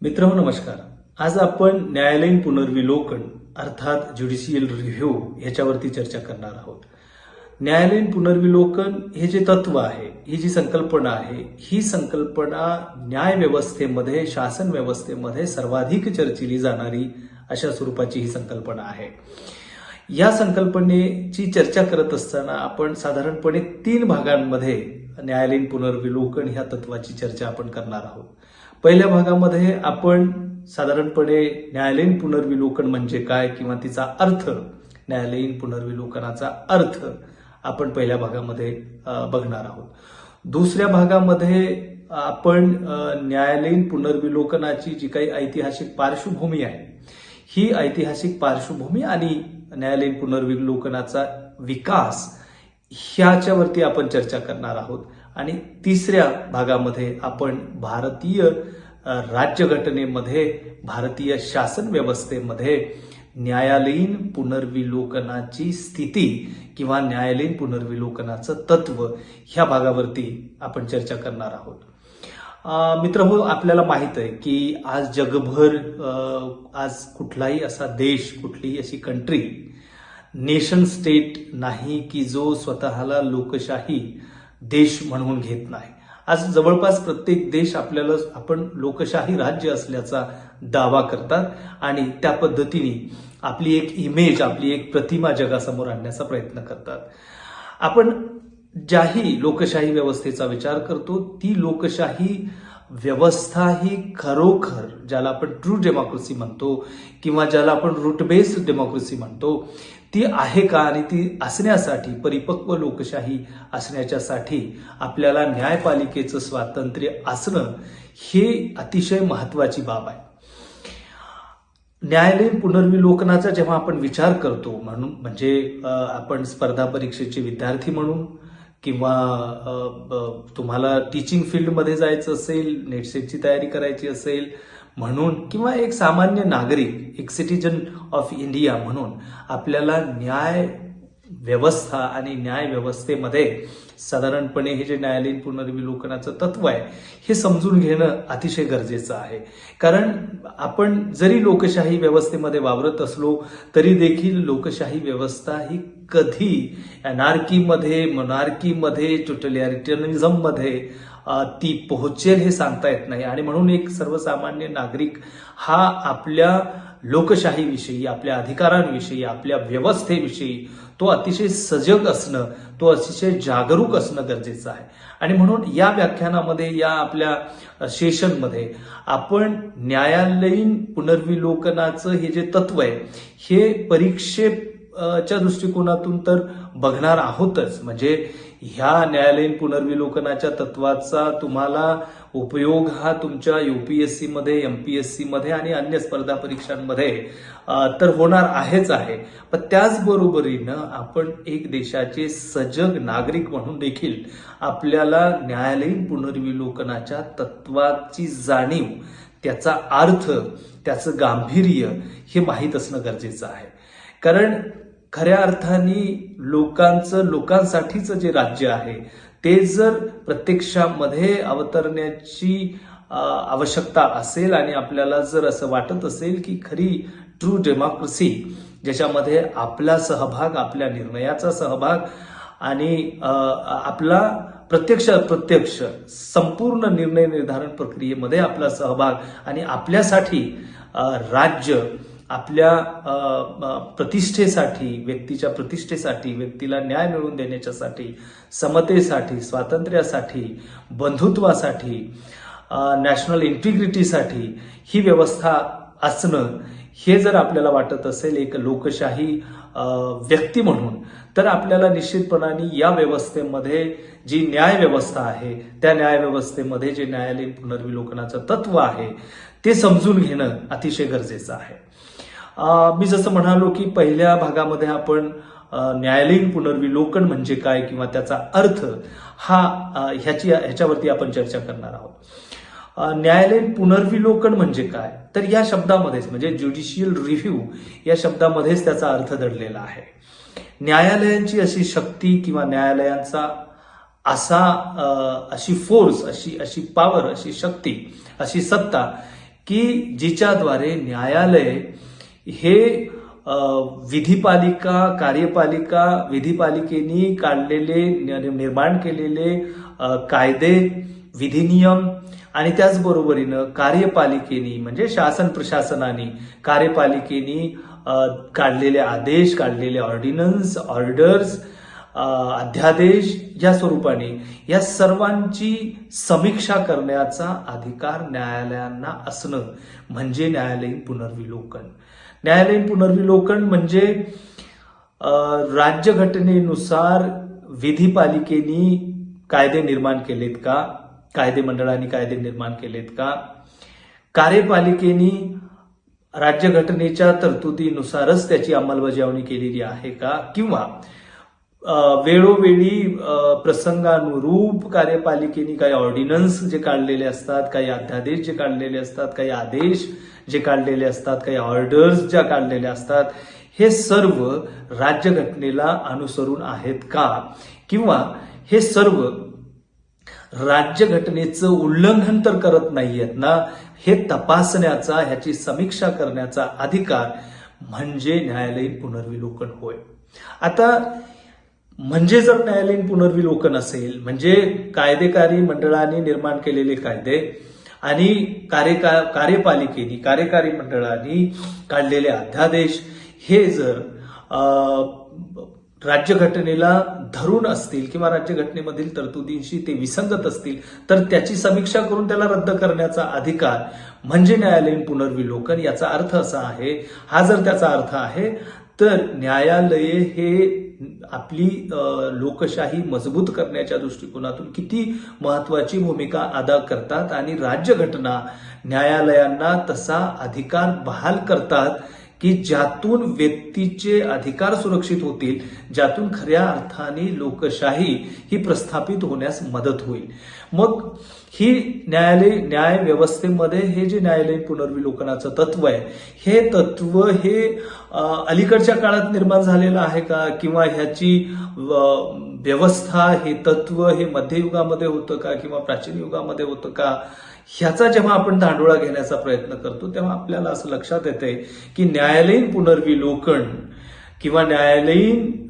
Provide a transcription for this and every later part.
मित्रांनो नमस्कार. आज आपण न्यायालयीन पुनर्विलोकन अर्थात ज्युडिशियल रिव्ह्यू याच्यावरती चर्चा करणार आहोत. न्यायालयीन पुनर्विलोकन हे जे तत्व आहे, ही जी संकल्पना आहे, ही संकल्पना न्याय व्यवस्थेमध्ये, शासन व्यवस्थेमध्ये सर्वाधिक चर्चिली जाणारी अशा स्वरूपाची ही संकल्पना आहे. या संकल्पनेची चर्चा करत असताना आपण साधारणपणे 3 भागांमध्ये न्यायालयीन पुनर्विलोकन ह्या तत्वाची चर्चा आपण करणार आहोत. पहिल्या भागामध्ये आपण साधारणपणे न्यायालयीन पुनर्विलोकन म्हणजे काय किंवा तिचा अर्थ, न्यायालयीन पुनर्विलोकनाचा अर्थ आपण पहिल्या भागामध्ये बघणार आहोत. दुसऱ्या भागामध्ये आपण न्यायालयीन पुनर्विलोकनाची जी काही ऐतिहासिक पार्श्वभूमी आहे, ही ऐतिहासिक पार्श्वभूमी आणि न्यायालयीन पुनर्विलोकनाचा विकास ह्याच्यावरती आपण चर्चा करणार आहोत. आणि तिसऱ्या भागामध्ये आपण भारतीय राज्यघटनेमध्ये, भारतीय शासन व्यवस्थेमध्ये न्यायालयीन पुनर्विलोकनाची स्थिती किंवा न्यायालयीन पुनर्विलोकनाचं तत्व ह्या भागावरती आपण चर्चा करणार आहोत. मित्रहो, आपल्याला माहित आहे की आज जगभर आज कुठलाही असा देश, कुठलीही अशी कंट्री, नेशन स्टेट नाही की जो स्वतःला लोकशाही देश म्हणून घेत नाही. आज जवळपास प्रत्येक देश आपण लोकशाही राज्य असल्याचा दावा करतात आणि त्या पद्धतीने आपली एक इमेज, आपली एक प्रतिमा जगासमोर आणण्याचा प्रयत्न करतात. आपण ज्याही लोकशाही व्यवस्थेचा विचार करतो, ती लोकशाही व्यवस्था ही खरोखर ज्याला आपण ट्रू डेमोक्रेसी म्हणतो किंवा ज्याला आपण रूट बेस्ड डेमोक्रेसी म्हणतो, ती आहे का? आणि ती असण्यासाठी, परिपक्व लोकशाही असण्याच्यासाठी आपल्याला न्यायपालिकेचं स्वातंत्र्य असणं हे अतिशय महत्वाची बाब आहे. न्यायालयीन पुनर्विलोकनाचा जेव्हा आपण विचार करतो, म्हणजे आपण स्पर्धा परीक्षेचे विद्यार्थी म्हणून किंवा तुम्हाला टीचिंग फील्डमध्ये जायचं असेल, नेटसेटची तयारी करायची असेल म्हणून, किंवा एक सामान्य नागरिक, एक सिटीजन ऑफ इंडिया म्हणून आपल्याला न्याय व्यवस्था आणि न्याय व्यवस्थेमध्ये साधारणपणे हे जे न्यायालयीन पुनर्विलोकनाचं तत्व आहे, हे समजून घेणं अतिशय गरजेचं आहे. कारण आपण जरी लोकशाही व्यवस्थेमध्ये वावरत असलो तरी देखील लोकशाही व्यवस्था ही कधी अनार्कीमध्ये, मोनार्कीमध्ये, टोटलिटॅरियनिझममध्ये ती पोहोचेल हे सांगता येत नाही. आणि म्हणून एक सर्वसामान्य नागरिक हा आपल्या लोकशाहीविषयी, आपल्या अधिकारांविषयी, आपल्या व्यवस्थेविषयी तो अतिशय सजग असणं, तो अतिशय जागरूक असणं गरजेचं आहे. आणि म्हणून या व्याख्यानामध्ये, या आपल्या सेशनमध्ये आपण न्यायालयीन पुनर्विलोकनाचं हे जे तत्व आहे, हे परीक्षेच्या दृष्टिकोनातून तर बघणार आहोतच. म्हणजे ह्या न्यायालयीन पुनर्विलोकनाच्या तत्वाचा तुम्हाला उपयोग हा तुमच्या UPSC मध्ये, MPSC मध्ये आणि अन्य स्पर्धा परीक्षांमध्ये तर होणार आहेच आहे. पण त्याचबरोबरीनं आपण एक देशाचे सजग नागरिक म्हणून देखील आपल्याला न्यायालयीन पुनर्विलोकनाच्या तत्वाची जाणीव, त्याचा अर्थ, त्याचं गांभीर्य हे माहीत असणं गरजेचं आहे. कारण खऱ्या अर्थाने लोकांसाठीचं जे राज्य आहे ते जर प्रत्यक्षामध्ये अवतरण्याची आवश्यकता असेल आणि आपल्याला जर असं वाटत असेल की खरी ट्रू डेमोक्रेसी, ज्याच्यामध्ये आपला सहभाग, आपल्या निर्णयाचा सहभाग आणि आपला प्रत्यक्ष संपूर्ण निर्णय निर्धारण प्रक्रियेमध्ये आपला सहभाग आणि आपल्यासाठी राज्य, आपल्या प्रतिष्ठेसाठी, व्यक्तीच्या प्रतिष्ठेसाठी, व्यक्तीला न्याय मिळवून देण्याच्यासाठी, समतेसाठी, स्वातंत्र्यासाठी, बंधुत्वासाठी, नॅशनल इंटिग्रिटीसाठी ही व्यवस्था असणं, हे जर आपल्याला वाटत असेल एक लोकशाही व्यक्ती म्हणून, तर आपल्याला निश्चितपणाने या व्यवस्थेमध्ये जी न्याय व्यवस्था आहे, त्या न्याय व्यवस्थेमध्ये जे न्यायालयीन पुनर्विलोकनाचं तत्व आहे ते समजून घेणं अतिशय गरजेचं आहे. मी जसं म्हणालो की पहिल्या भागामध्ये आपण न्यायालयीन पुनर्विलोकन म्हणजे काय किंवा त्याचा अर्थ ह्याच्यावरती आपण चर्चा करणार आहोत. न्यायालयीन पुनर्विलोकन म्हणजे काय, तर या शब्दामध्येच, म्हणजे ज्युडिशियल रिव्ह्यू या शब्दामध्येच त्याचा अर्थ दडलेला आहे. न्यायालयांची अशी शक्ती किंवा न्यायालयांचा अशी फोर्स, अशी पॉवर, अशी शक्ती, अशी सत्ता की जिच्याद्वारे न्यायालय हे विधिपालिका, कार्यपालिका, विधिपालिकेनी काढलेले निर्माण केलेले कायदे, विधिनियम आणि त्याचबरोबरीनं कार्यपालिकेनी म्हणजे शासन प्रशासनाने कार्यपालिकेनी काढलेले आदेश, काढलेले ऑर्डिनन्स, ऑर्डर्स, अध्यादेश या स्वरूपाने या सर्वांची समीक्षा करण्याचा अधिकार न्यायालयांना असणं म्हणजे न्यायालयीन पुनर्विलोकन. न्यायालयीन पुनर्विलोकन म्हणजे राज्यघटनेनुसार विधिपालिकेनी कायदे निर्माण केलेत का, कायदे मंडळाने कायदे निर्माण केलेत का, कार्यपालिकेनी राज्यघटनेच्या तरतुदीनुसारच त्याची अंमलबजावणी केलेली आहे का, किंवा वेळोवेळी प्रसंगानुरूप कार्यपालिकेने काही ऑर्डिनन्स जे काढलेले असतात, काही अध्यादेश जे काढलेले असतात, काही आदेश जे काढलेले असतात, काही ऑर्डर्स ज्या काढलेल्या असतात, हे सर्व राज्यघटनेला अनुसरून आहेत का, किंवा हे सर्व राज्यघटनेचं उल्लंघन तर करत नाहीयेत ना, हे तपासण्याचा, ह्याची समीक्षा करण्याचा अधिकार म्हणजे न्यायालयीन पुनर्विलोकन होय. आता म्हणजे जर न्यायालयीन पुनर्विलोकन असेल म्हणजे कायदेकारी मंडळाने निर्माण केलेले कायदे आणि कार्यपालिकेने, कार्यकारी मंडळाने काढलेले अध्यादेश हे जर राज्यघटनेला धरून असतील किंवा राज्यघटनेमधील तरतुदींशी ते विसंगत असतील तर त्याची समीक्षा करून त्याला रद्द करण्याचा अधिकार म्हणजे न्यायालयीन पुनर्विलोकन. याचा अर्थ असा आहे, हा जर त्याचा अर्थ आहे तर न्यायालये हे आपली लोकशाही मजबूत करण्याच्या दृष्टिकोनातून किती महत्वाची भूमिका अदा करतात आणि राज्यघटना न्यायालयांना तसा अधिकार बहाल करतात की ज्यातून व्यक्तीचे अधिकार सुरक्षित होतील, ज्यातून खऱ्या अर्थाने लोकशाही ही प्रस्थापित होण्यास मदत होईल. मग ही न्याय व्यवस्थेमध्ये हे जे न्यायालयीन पुनर्विलोकनाचं तत्व आहे, हे तत्व हे अलीकडच्या काळात निर्माण झालेलं आहे का, किंवा ह्याची व्यवस्था, हे तत्व हे मध्ययुगामध्ये होतं का किंवा प्राचीन युगामध्ये होतं का, ह्याचा जेव्हा आपण धांडोळा घेण्याचा प्रयत्न करतो तेव्हा आपल्याला असं लक्षात येतंय की न्यायालयीन पुनर्विलोकन किंवा न्यायालयीन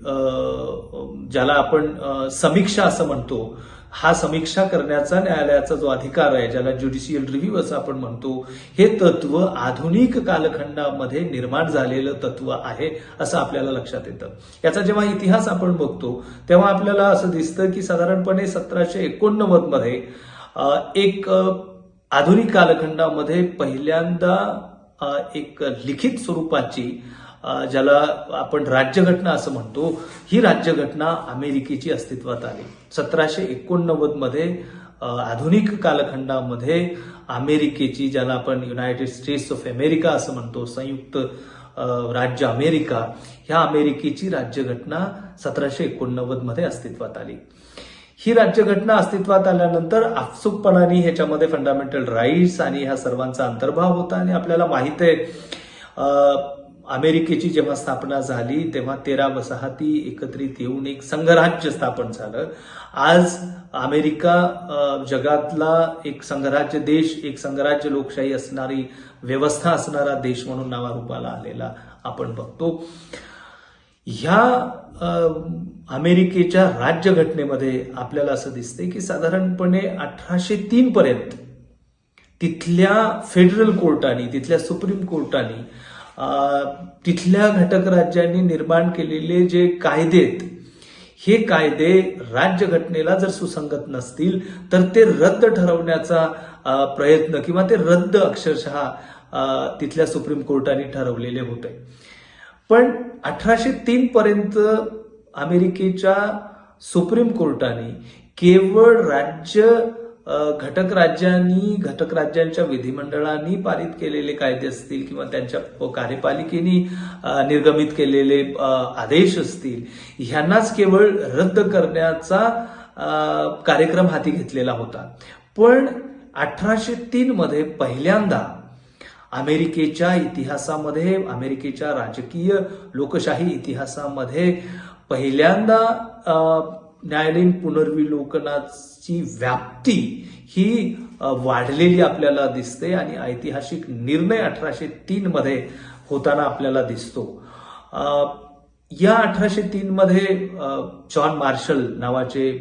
ज्याला आपण समीक्षा असं म्हणतो, हा समीक्षा करण्याचा न्यायालयाचा जो अधिकार आहे, ज्याला ज्युडिशियल रिव्ह्यू असं आपण म्हणतो, हे तत्व आधुनिक कालखंडामध्ये निर्माण झालेलं तत्व आहे असं आपल्याला लक्षात येतं. याचा जेव्हा इतिहास आपण बघतो तेव्हा आपल्याला असं दिसतं की साधारणपणे 1789 मध्ये एक आधुनिक कालखंडामध्ये पहिल्यांदा एक लिखित स्वरूपाची, ज्याला आपण राज्यघटना असं म्हणतो, ही राज्यघटना अमेरिकेची अस्तित्वात आली. 1789 मध्ये आधुनिक कालखंडामध्ये अमेरिकेची, ज्याला आपण युनायटेड स्टेट्स ऑफ अमेरिका असं म्हणतो, संयुक्त राज्य अमेरिका, ह्या अमेरिकेची राज्यघटना 1789 मध्ये अस्तित्वात आली. ही राज्यघटना अस्तित्वात आल्यानंतर आपसुकपणाने ह्याच्यामध्ये फंडामेंटल राईट्स आणि ह्या सर्वांचा अंतर्भाव होता. आणि आपल्याला माहित आहे अमेरिकेची जेव्हा स्थापना झाली तेव्हा 13 वसाहती एकत्रित येऊन एक संघराज्य स्थापन झालं. आज अमेरिका जगातला एक संघराज्य देश, एक संघराज्य लोकशाही असणारी व्यवस्था असणारा देश म्हणून नावारूपाला आलेला आपण बघतो. ह्या अमेरिकेच्या राज्यघटनेमध्ये आपल्याला असं दिसतंय की साधारणपणे 1803 पर्यंत तिथल्या फेडरल कोर्टाने, तिथल्या सुप्रीम कोर्टाने, तिथल्या घटक राज्यांनी निर्माण केलेले जे कायदे आहेत, हे कायदे राज्यघटनेला जर सुसंगत नसतील तर ते रद्द ठरवण्याचा प्रयत्न किंवा ते रद्द अक्षरशः तिथल्या सुप्रीम कोर्टाने ठरवलेले होते. पण 1803 पर्यंत अमेरिकेच्या सुप्रीम कोर्टाने केवळ घटक राज्यांच्या विधिमंडळांनी पारित केलेले कायदे असतील किंवा त्यांच्या कार्यपालिकेने निर्गमित केलेले आदेश असतील, ह्यांनाच केवळ रद्द करण्याचा कार्यक्रम हाती घेतलेला होता. पण 1803 मध्ये पहिल्यांदा अमेरिकेच्या इतिहासामध्ये, अमेरिकेच्या राजकीय लोकशाही इतिहासामध्ये पहिल्यांदा न्यायालयीन पुनर्विलोकनाची व्याप्ती ही वाढलेली आपल्याला दिसते आणि ऐतिहासिक निर्णय 1803 मध्ये होताना आपल्याला दिसतो. या 1803 मध्ये जॉन मार्शल नावाचे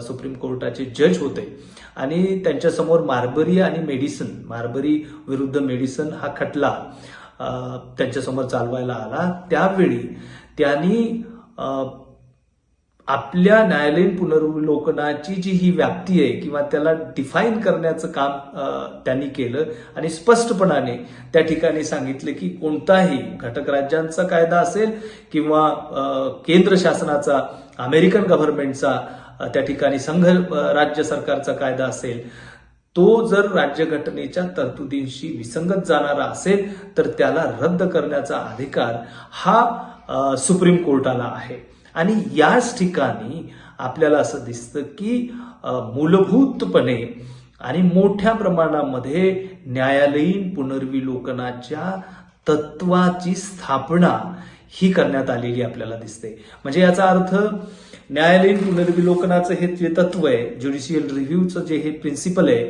सुप्रीम कोर्टाचे जज होते आणि त्यांच्यासमोर मार्बरी विरुद्ध मेडिसन हा खटला त्यांच्यासमोर चालवायला आला. त्यावेळी त्यांनी आपल्या न्यायालयीन पुनर्विलोकनाची जी ही व्याप्ती आहे किंवा त्याला डिफाईन करण्याचं काम त्यांनी केलं आणि स्पष्टपणाने त्या ठिकाणी सांगितलं की कोणताही घटक राज्यांचा कायदा असेल किंवा केंद्र शासनाचा, अमेरिकन गव्हर्नमेंटचा, त्या ठिकाणी संघ राज्य सरकारचा कायदा असेल, तो जर राज्यघटनेच्या तरतुदींशी विसंगत जाणारा असेल तर त्याला रद्द करण्याचा अधिकार हा सुप्रीम कोर्टाला आहे. आणि याच ठिकाणी आपल्याला असं दिसतं की मूलभूतपणे आणि मोठ्या प्रमाणामध्ये न्यायालयीन पुनर्विलोकनाच्या तत्वाची स्थापना ही करण्यात आलेली आपल्याला दिसते. म्हणजे याचा अर्थ न्यायालयीन पुनर्विलोकनाचं हे जे तत्व आहे, ज्युडिशियल रिव्ह्यूचं जे हे प्रिन्सिपल आहे,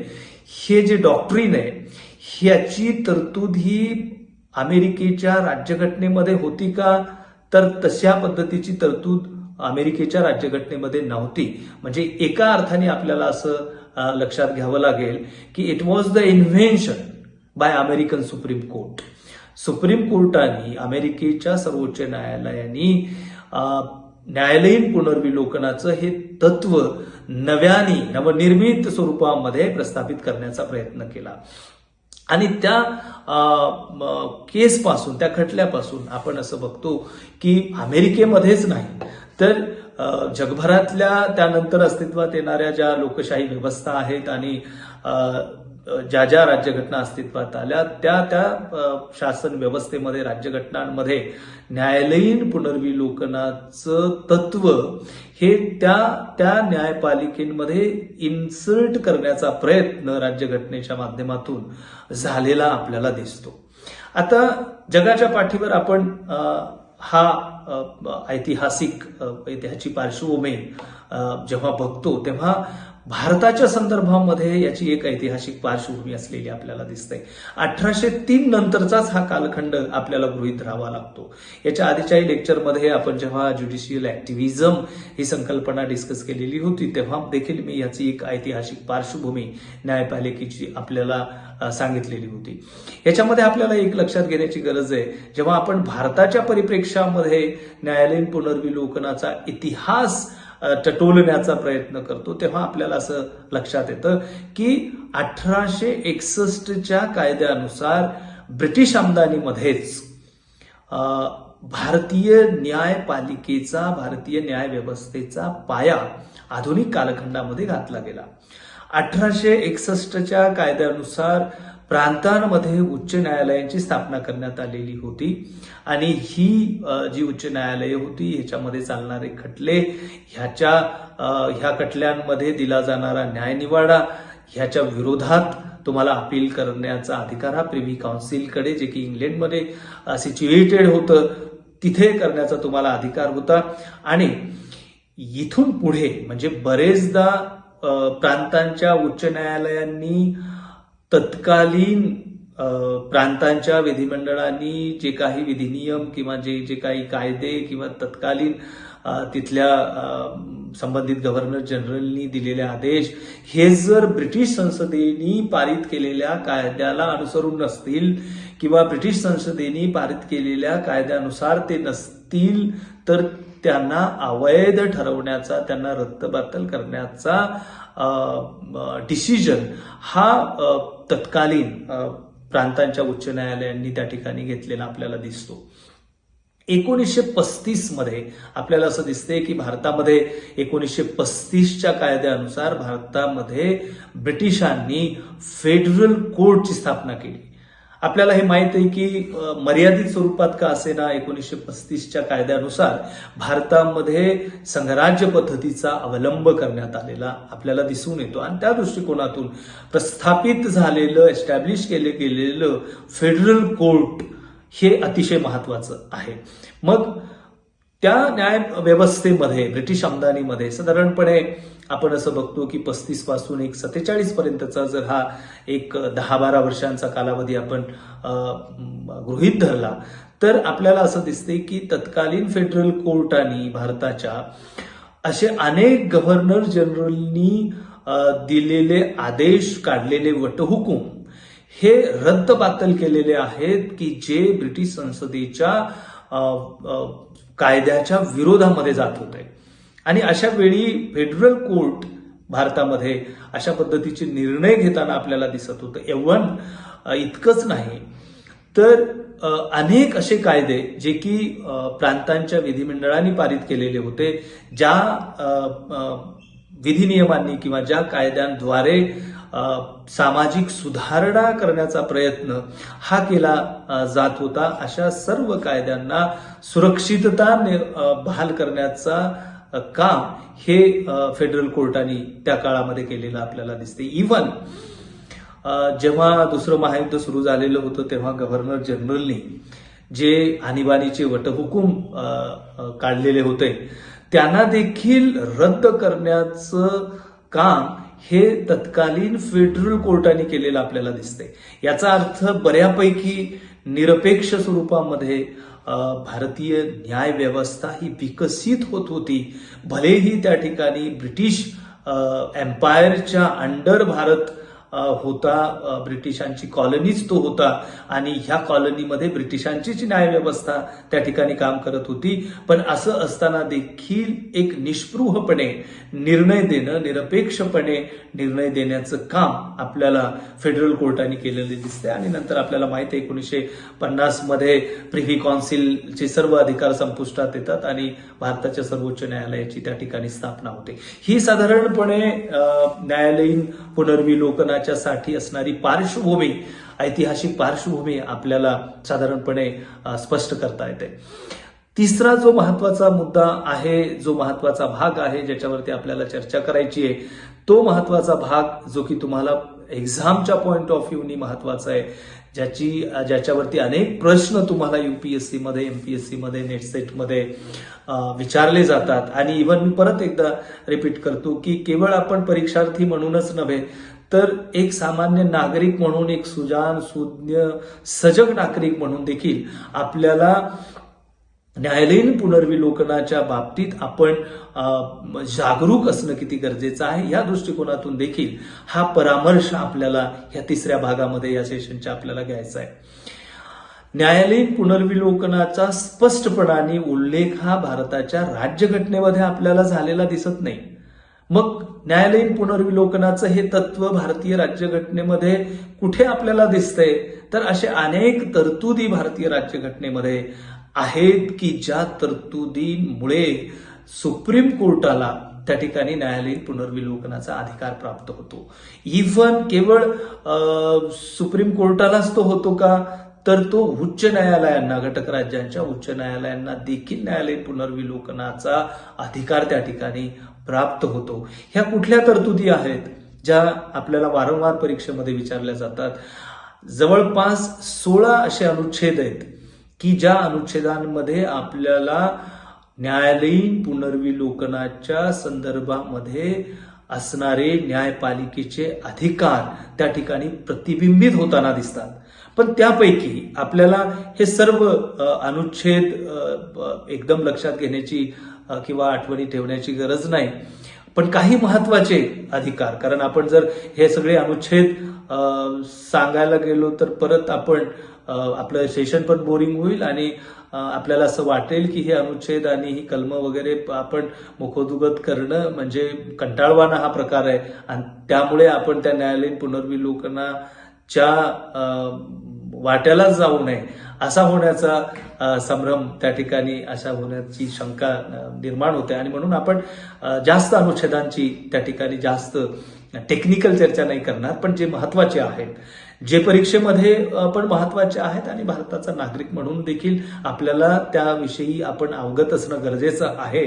हे जे डॉक्ट्रीन आहे, ह्याची तरतूद ही अमेरिकेच्या राज्यघटनेमध्ये होती का, तर तशा पद्धतीची तरतूद अमेरिकेच्या राज्यघटनेमध्ये नव्हती. म्हणजे एका अर्थाने आपल्याला असं लक्षात घ्यावं लागेल की it was the invention bye American supreme court. Supreme कोर्टाने, अमेरिकेच्या सर्वोच्च न्यायालयाने न्यायालयीन पुनर्विलोकनाचं हे तत्व नवनिर्मित स्वरूपामध्ये प्रस्थापित करण्याचा प्रयत्न केला. आणि त्या केसपासून, त्या खटल्यापासून आपण असं बघतो की अमेरिकेमध्येच नाही तर जगभरातल्या त्यानंतर अस्तित्वात येणाऱ्या ज्या लोकशाही व्यवस्था आहेत आणि ज्या ज्या राज्यघटना अस्तित्वात आल्या त्या शासन व्यवस्थेमध्ये, राज्यघटनांमध्ये न्यायालयीन पुनर्विलोकनाचं तत्व हे त्या न्यायपालिकेमध्ये इन्सर्ट करण्याचा प्रयत्न राज्यघटनेच्या माध्यमातून झालेला आपल्याला दिसतो. आता जगाच्या पाठीवर आपण ऐतिहासिक पार्श्वभूमी जेव्हा बघतो तेव्हा भारताच्या संदर्भामध्ये याची एक ऐतिहासिक पार्श्वभूमी असलेली आपल्याला दिसते. 1803 नंतरचाच हा कालखंड आपल्याला गृहीत धरावा लागतो. याच्या आधीच्याही लेक्चरमध्ये आपण जेव्हा ज्युडिशियल ऍक्टिव्हिजम ही संकल्पना डिस्कस केलेली होती तेव्हा देखील मी याची एक ऐतिहासिक पार्श्वभूमी न्यायपालिकेची आपल्याला सांगितलेली होती. याच्यामध्ये आपल्याला एक लक्षात घेण्याची गरज आहे, जेव्हा आपण भारताच्या परिप्रेक्ष्यामध्ये न्यायालयीन पुनर्विलोकनाचा इतिहास टटोलण्याचा प्रयत्न करतो तेव्हा आपल्याला असं लक्षात येतं की 1861च्या कायद्यानुसार ब्रिटिश आमदानीमध्येच भारतीय न्यायपालिकेचा, भारतीय न्याय व्यवस्थेचा पाया आधुनिक कालखंडामध्ये घातला गेला. 1861च्या कायद्यानुसार प्रांतांमध्ये उच्च न्यायालयांची स्थापना करण्यात आलेली होती आणि ही जी उच्च न्यायालये होती ह्याच्यामध्ये चालणारे खटले, ह्या खटल्यांमध्ये दिला जाणारा न्यायनिवाडा, ह्याच्या विरोधात तुम्हाला अपील करण्याचा अधिकार हा प्रिव्ही काउन्सिलकडे, जे की इंग्लंडमध्ये सिच्युएटेड होतं, तिथे करण्याचा तुम्हाला अधिकार होता. आणि इथून पुढे म्हणजे बरेचदा प्रांतांच्या उच्च न्यायालयांनी तत्कालीन प्रांतांच्या विधिमंडळांनी जे काही विधिनियम किंवा जे काही कायदे किंवा तत्कालीन तिथल्या संबंधित गव्हर्नर जनरलनी दिलेले आदेश हे जर ब्रिटिश संसदेनी पारित केलेल्या कायद्याला अनुसरून नसतील किंवा ब्रिटिश संसदेनी पारित केलेल्या कायद्यानुसार ते नसतील तर त्यांना अवैध ठरवण्याचा, त्यांना रद्दबातल करण्याचा डिसिजन हा तत्कालीन प्रांतांच्या उच्च न्यायालयांनी त्या ठिकाणी घेतलेला आपल्याला दिसतो. 1935 मध्ये आपल्याला असं दिसते की भारतामध्ये 1935च्या कायद्यानुसार भारतामध्ये ब्रिटिशांनी फेडरल कोर्टची स्थापना केली. आपल्याला हे माहित आहे की मर्यादित स्वरूपात का असेना 1935च्या कायद्यानुसार भारतामध्ये संघराज्य पद्धतीचा अवलंब करण्यात आलेला आपल्याला दिसून येतो आणि त्या दृष्टिकोनातून प्रस्थापित झालेलं, एस्टॅब्लिश केले गेलेलं फेडरल कोर्ट हे अतिशय महत्वाचं आहे. मग त्या न्याय व्यवस्थेमध्ये ब्रिटिश आमदानीमध्ये साधारणपणे आपण असं बघतो की 35 पासून एक 47 पर्यंतचा जर हा एक 10-12 वर्षांचा कालावधी आपण गृहीत धरला तर आपल्याला असं दिसते की तत्कालीन फेडरल कोर्टानी भारताच्या असे अनेक गव्हर्नर जनरलनी दिलेले आदेश, काढलेले वटहुकूम हे रद्दबातल केलेले आहेत की जे ब्रिटिश संसदेच्या कायद्याच्या विरोधामध्ये जात होते. आणि अशा वेळी फेडरल कोर्ट भारतामध्ये अशा पद्धतीचे निर्णय घेताना आपल्याला दिसत होतं. इतकंच नाही तर अनेक असे कायदे जे की प्रांतांच्या विधिमंडळांनी पारित केलेले होते, ज्या विधिनियमांनी किंवा ज्या कायद्यांद्वारे सामाजिक सुधारणा करण्याचा प्रयत्न हा केला जात होता, अशा सर्व कायद्यांना सुरक्षितता बहाल करण्याचा काम हे फेडरल कोर्टाने त्या काळामध्ये केलेलं आपल्याला दिसते. इव्हन जेव्हा दुसरं महायुद्ध सुरू झालेलं होतं तेव्हा गव्हर्नर जनरलनी जे आणीबाणीचे वटहुकूम काढलेले होते त्यांना देखील रद्द करण्याचं काम हे तत्कालीन फेडरल कोर्टाने केलेलं आपल्याला दिसते. याचा अर्थ बऱ्यापैकी निरपेक्ष स्वरूपामध्ये भारतीय न्याय व्यवस्था ही विकसित होत होती. भलेही त्या ठिकाणी ब्रिटिश एम्पायरच्या अंडर भारत होता, ब्रिटिशांची कॉलनीच तो होता आणि ह्या कॉलनीमध्ये ब्रिटिशांचीच न्यायव्यवस्था त्या ठिकाणी काम करत होती. पण असं असताना देखील एक निष्पृहपणे निर्णय देणं, निरपेक्षपणे निर्णय देण्याचं काम आपल्याला फेडरल कोर्टाने केलेले दिसते. आणि नंतर आपल्याला माहिती आहे 1950 मध्ये प्रिव्ही काउन्सिलचे सर्व अधिकार संपुष्टात येतात आणि भारताच्या सर्वोच्च न्यायालयाची त्या ठिकाणी स्थापना होते. ही साधारणपणे न्यायालयीन पुनर्विलोकना साठी असणारी पार्श्वभूमी, ऐतिहासिक पार्श्वभूमी आपल्याला साधारणपणे स्पष्ट करता येते. तिसरा जो महत्वाचा मुद्दा आहे, जो महत्वाचा भाग आहे ज्याच्यावरती आपल्याला चर्चा करायची आहे, तो महत्वाचा भाग जो की तुम्हाला एक्झामच्या पॉइंट ऑफ व्ह्यूनी महत्वाचा आहे, ज्याच्यावरती अनेक प्रश्न तुम्हाला युपीएससी मध्ये, एमपीएससी मध्ये, नेटसेट मध्ये विचारले जातात. आणि इव्हन मी परत एकदा रिपीट करतो की केवळ आपण परीक्षार्थी म्हणूनच नव्हे तर एक सामान्य नागरिक म्हणून, एक सुजाण, सुज्ञ, सजग नागरिक म्हणून देखील आपल्याला न्यायालयीन पुनर्विलोकनाच्या बाबतीत आपण जागरूक असणं किती गरजेचं आहे, या दृष्टिकोनातून देखील हा परामर्श आपल्याला या तिसऱ्या भागामध्ये या सेशनच्या आपल्याला घ्यायचा आहे. न्यायालयीन पुनर्विलोकनाचा स्पष्टपणाने उल्लेख हा भारताच्या राज्यघटनेमध्ये आपल्याला झालेला दिसत नाही. मग न्यायालयीन पुनर्विलोकनाचं हे तत्व भारतीय राज्यघटनेमध्ये कुठे आपल्याला दिसतंय, तर असे अनेक तरतुदी भारतीय राज्यघटनेमध्ये आहेत की ज्या तरतुदींमुळे सुप्रीम कोर्टाला त्या ठिकाणी न्यायालयीन पुनर्विलोकनाचा अधिकार प्राप्त होतो. इव्हन केवळ सुप्रीम कोर्टालाच तो होतो का, तर तो उच्च न्यायालयांना, घटक राज्यांच्या उच्च न्यायालयांना देखील न्यायालयीन पुनर्विलोकनाचा अधिकार त्या ठिकाणी प्राप्त होतो. ह्या कुठल्या तरतुदी आहेत ज्या आपल्याला वारंवार परीक्षेमध्ये विचारल्या जातात? जवळपास 16 असे अनुच्छेद आहेत की ज्या अनुच्छेदांमध्ये आपल्याला न्यायालयीन पुनर्विलोकनाच्या संदर्भामध्ये असणारे न्यायपालिकेचे अधिकार त्या ठिकाणी प्रतिबिंबित होताना दिसतात. पण त्यापैकी आपल्याला हे सर्व अनुच्छेद एकदम लक्षात घेण्याची किंवा आठवणी ठेवण्याची गरज नाही, पण काही महत्वाचे अधिकार, कारण आपण जर हे सगळे अनुच्छेद सांगायला गेलो तर परत आपण आपलं सेशन पण बोरिंग होईल आणि आपल्याला असं वाटेल की हे अनुच्छेद आणि ही कलम वगैरे आपण मुखोद्गत करणं म्हणजे कंटाळवाणा हा प्रकार आहे आणि त्यामुळे आपण त्या न्यायालयीन पुनर्विलोकनाच्या वाट्यालाच जाऊ नये असा होण्याचा संभ्रम त्या ठिकाणी, अशा होण्याची शंका निर्माण होते. आणि म्हणून आपण जास्त अनुच्छेदांची त्या ठिकाणी जास्त टेक्निकल चर्चा नाही करणार, पण जे महत्वाचे आहेत, जे परीक्षेमध्ये पण महत्वाचे आहेत आणि भारताचा नागरिक म्हणून देखील आपल्याला त्याविषयी आपण अवगत असणं गरजेचं आहे,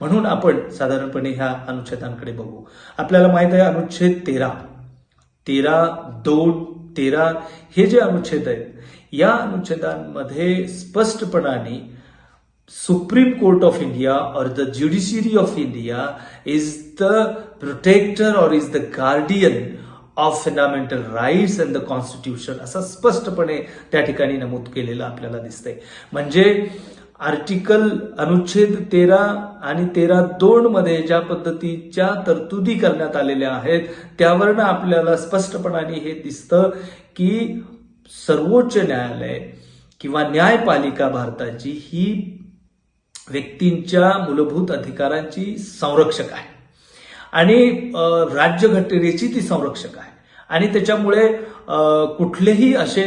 म्हणून आपण साधारणपणे ह्या अनुच्छेदांकडे बघू. आपल्याला माहित आहे अनुच्छेद 13 हे जे अनुच्छेद आहेत, या अनुच्छेदांमध्ये स्पष्टपणाने Supreme Court of India or the judiciary of India is the protector or is the guardian of fundamental rights and the constitution असं स्पष्टपणे त्या ठिकाणी नमूद केलेलं आपल्याला दिसतंय. म्हणजे आर्टिकल अनुच्छेद 13 आणि 13(2) मध्ये ज्या पद्धतीच्या तरतुदी करण्यात आलेल्या आहेत त्यावरनं आपल्याला स्पष्टपणाने हे दिसतं की सर्वोच्च न्यायालय किंवा न्यायपालिका भारताची ही व्यक्तींच्या मूलभूत अधिकारांची संरक्षक आहे आणि राज्यघटनेची ती संरक्षक आहे आणि त्याच्यामुळे कुठलेही असे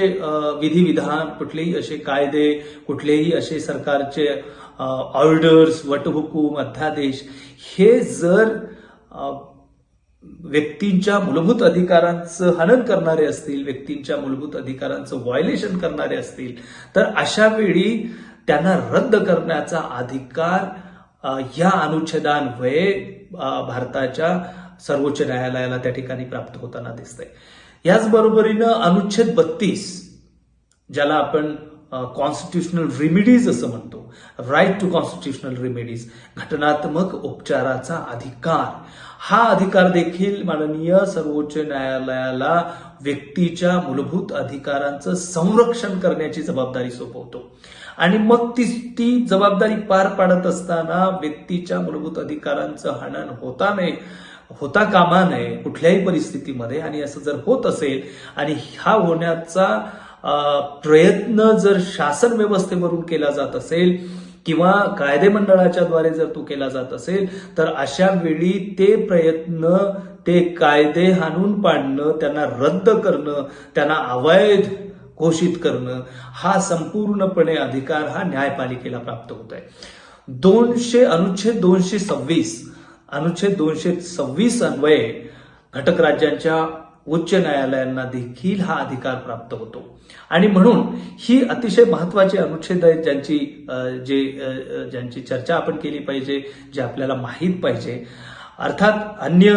विधिविधान, कुठलेही असे कायदे, कुठलेही असे सरकारचे ऑर्डर्स, वटहुकूम, अध्यादेश हे जर व्यक्तींच्या मूलभूत अधिकारांचं हनन करणारे असतील, व्यक्तींच्या मूलभूत अधिकारांचं व्हायोलेशन करणारे असतील तर अशा वेळी त्यांना रद्द करण्याचा अधिकार या अनुच्छेदान्वये भारताच्या सर्वोच्च न्यायालयाला त्या ठिकाणी प्राप्त होताना दिसतंय. याचबरोबरीनं अनुच्छेद 32 ज्याला आपण कॉन्स्टिट्युशनल रेमेडीज असं म्हणतो, राईट टू कॉन्स्टिट्युशनल रेमेडीज, घटनात्मक उपचाराचा अधिकार, हा अधिकार देखील माननीय सर्वोच्च न्यायालयाला व्यक्तीच्या मूलभूत अधिकारांचं संरक्षण करण्याची जबाबदारी सोपवतो आणि मग ती जबाबदारी पार पाडत असताना व्यक्तीच्या मूलभूत अधिकारांचं हनन होता कामा नये कुठल्याही परिस्थितीमध्ये. आणि असं जर होत असेल आणि हा होण्याचा प्रयत्न जर शासन व्यवस्थेवरून केला जात असेल किंवा कायदे मंडळाच्या द्वारे जर तो केला जात असेल तर अशा वेळी ते प्रयत्न, ते कायदे हाणून पाडणं, त्यांना रद्द करणं, त्यांना अवैध घोषित करणं, हा संपूर्णपणे अधिकार हा न्यायपालिकेला प्राप्त होत आहे. अनुच्छेद 226 अन्वये घटक राज्यांच्या उच्च न्यायालयांना देखील हा अधिकार प्राप्त होतो आणि म्हणून ही अतिशय महत्वाची अनुच्छेद आहेत ज्यांची चर्चा आपण केली पाहिजे, जे आपल्याला माहीत पाहिजे. अर्थात अन्य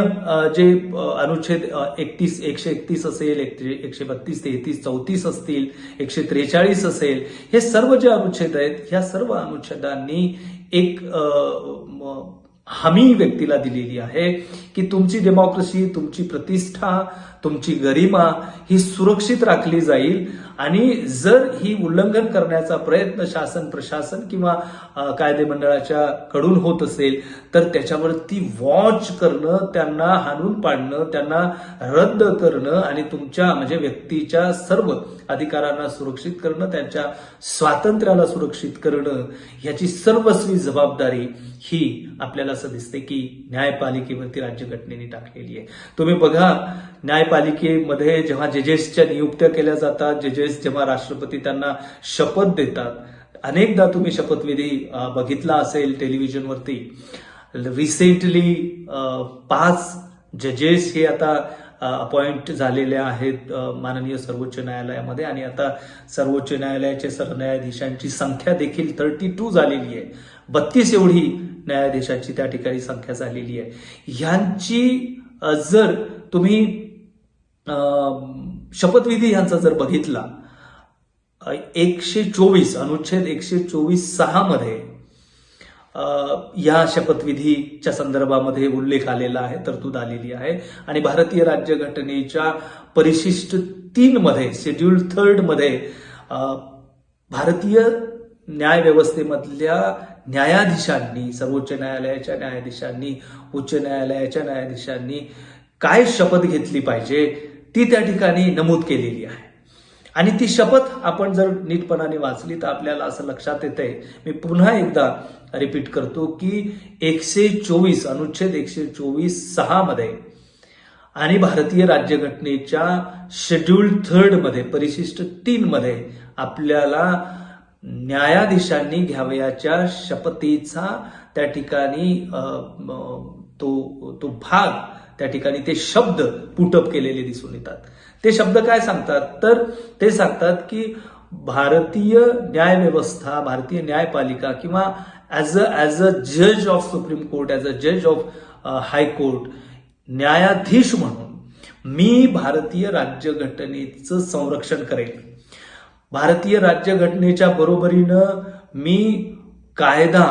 जे अनुच्छेद 131 असेल, 132, 33, 34 असतील, 143 असेल, हे सर्व जे अनुच्छेद आहेत ह्या सर्व अनुच्छेदांनी एक हमी व्यक्तीला दिलेली आहे की तुमची डेमोक्रेसी, तुमची प्रतिष्ठा, तुमची गरिमा ही सुरक्षित राखली जाईल आणि जर ही उल्लंघन करण्याचा प्रयत्न शासन, प्रशासन किंवा कायदे मंडळाच्या कडून होत असेल तर त्याच्यावरती वॉच करणं, त्यांना हाणून पाडणं, त्यांना रद्द करणं आणि तुमच्या म्हणजे व्यक्तीच्या सर्व अधिकारांना सुरक्षित करणं, त्यांच्या स्वातंत्र्याला सुरक्षित करणं याची सर्वस्वी जबाबदारी ही आपल्याला असं दिसते की न्यायपालिकेवरती राज्यघटनेने टाकलेली आहे. तुम्ही बघा, न्यायपालिकेमध्ये जेव्हा जजेसच्या नियुक्त्या केल्या जातात, जजेस जेव्हा राष्ट्रपती त्यांना शपथ देतात, अनेकदा तुम्ही शपथविधी बघितला असेल टेलिव्हिजनवरती. रिसेंटली 5 जजेस हे आता अपॉइंट झालेले आहेत माननीय सर्वोच्च न्यायालयामध्ये आणि आता सर्वोच्च न्यायालयाचे सरन्यायाधीशांची संख्या देखील 32 झालेली आहे. 32 एवढी न्यायाधीशांची त्या ठिकाणी संख्या झालेली आहे. ह्यांची जर तुम्ही शपथविधी यांचा जर बघितला, 124 अनुच्छेद 124(6) मध्ये या शपथविधीच्या संदर्भामध्ये उल्लेख आलेला आहे, तरतूद आलेली आहे आणि भारतीय राज्यघटनेच्या परिशिष्ट 3 मध्ये, शेड्यूल 3 मध्ये भारतीय न्याय व्यवस्थेमधल्या न्यायाधीशांनी, सर्वोच्च न्यायालयाच्या न्यायाधीशांनी, उच्च न्यायालयाच्या न्यायाधीशांनी काय शपथ घेतली पाहिजे ती त्या ठिकाणी नमूद केलेली आहे. आणि ती शपथ आपण जर नीटपणाने वाचली तर आपल्याला असं लक्षात येतंय, मी पुन्हा एकदा रिपीट करतो की 124 अनुच्छेद 124(6) मध्ये आणि भारतीय राज्यघटनेच्या शेड्यूल 3 मध्ये, परिशिष्ट 3 मध्ये आपल्याला न्यायाधीशांनी घ्यावयाच्या शपथेचा त्या ठिकाणी तो भाग, त्या ठिकाणी ते शब्द पुटअप केलेले दिसून येतात. ते शब्द काय सांगतात तर ते सांगतात की भारतीय न्याय व्यवस्था, भारतीय न्यायपालिका किंवा ॲज अ जज of supreme court, as a जज ऑफ हायकोर्ट, न्यायाधीश म्हणून मी भारतीय राज्यघटनेचं संरक्षण करेन. भारतीय राज्यघटनेच्या बरोबरीनं मी कायदा,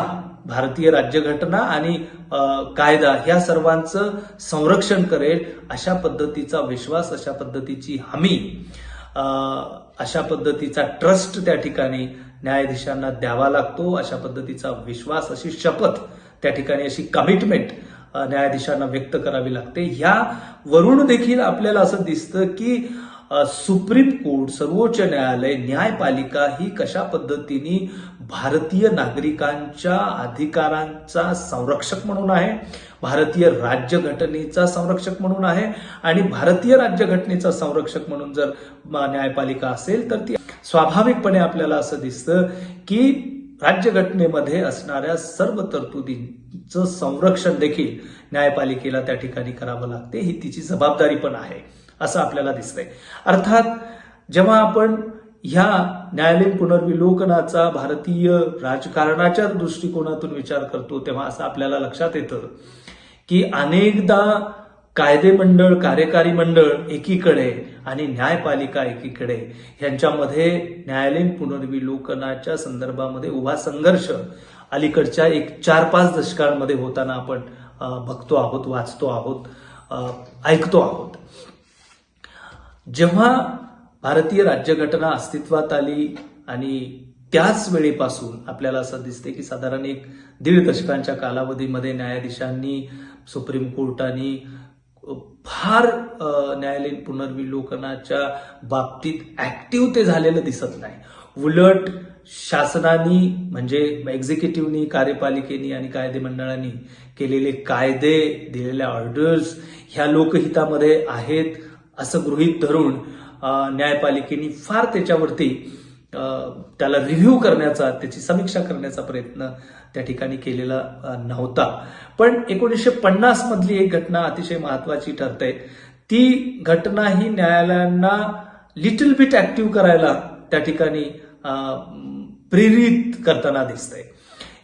भारतीय राज्यघटना आणि कायदा ह्या सर्वांचं संरक्षण करेल अशा पद्धतीचा विश्वास, अशा पद्धतीची हमी, अशा पद्धतीचा ट्रस्ट त्या ठिकाणी न्यायाधीशांना द्यावा लागतो. अशा पद्धतीचा विश्वास, अशी शपथ त्या ठिकाणी, अशी कमिटमेंट न्यायाधीशांना व्यक्त करावी लागते. ह्यावरून देखील आपल्याला असं दिसतं की सुप्रीम कोर्ट, सर्वोच्च न्यायालय, न्यायपालिका ही कशा पद्धतीने भारतीय नागरिकांच्या अधिकारांचा संरक्षक म्हणून आहे, भारतीय राज्यघटनेचा संरक्षक म्हणून आहे. आणि भारतीय राज्यघटनेचा संरक्षक म्हणून जर न्यायपालिका असेल तर ती स्वाभाविकपणे आपल्याला असं दिसतं की राज्यघटनेमध्ये असणाऱ्या सर्व तरतुदींचं संरक्षण देखील न्यायपालिकेला त्या ठिकाणी करावं लागते. ही तिची जबाबदारी पण आहे असं आपल्याला दिसतंय. अर्थात जेव्हा आपण ह्या न्यायालयीन पुनर्विलोकनाचा भारतीय राजकारणाच्या दृष्टिकोनातून विचार करतो तेव्हा असं आपल्याला लक्षात येतं की अनेकदा कायदे मंडळ, कार्यकारी मंडळ एकीकडे आणि न्यायपालिका एकीकडे ह्यांच्यामध्ये न्यायालयीन पुनर्विलोकनाच्या संदर्भामध्ये उभा संघर्ष अलीकडच्या एक 4-5 दशकांमध्ये होताना आपण बघतो आहोत, वाचतो आहोत, ऐकतो आहोत. जेव्हा भारतीय राज्यघटना अस्तित्वात आली आणि त्याच वेळेपासून आपल्याला असं दिसते की साधारण 1-1.5 दशकांच्या कालावधीमध्ये न्यायाधीशांनी, सुप्रीम कोर्टानी फार न्यायालयीन पुनर्विलोकनाच्या बाबतीत ऍक्टिव्ह ते झालेलं दिसत नाही. उलट शासनाने, म्हणजे एक्झिक्युटिव्हनी, कार्यपालिकेनी आणि कायदे मंडळांनी केलेले कायदे, दिलेल्या ऑर्डर्स ह्या लोकहितामध्ये आहेत असं गृहीत धरून न्यायपालिकेने फार त्याच्यावरती त्याला रिव्ह्यू करण्याचा, त्याची समीक्षा करण्याचा प्रयत्न त्या ठिकाणी केलेला नव्हता. पण 1950 मधली एक घटना अतिशय महत्वाची ठरते. ती घटना ही न्यायालयांना लिटल बिट ऍक्टिव्ह करायला त्या ठिकाणी प्रेरित करताना दिसतंय.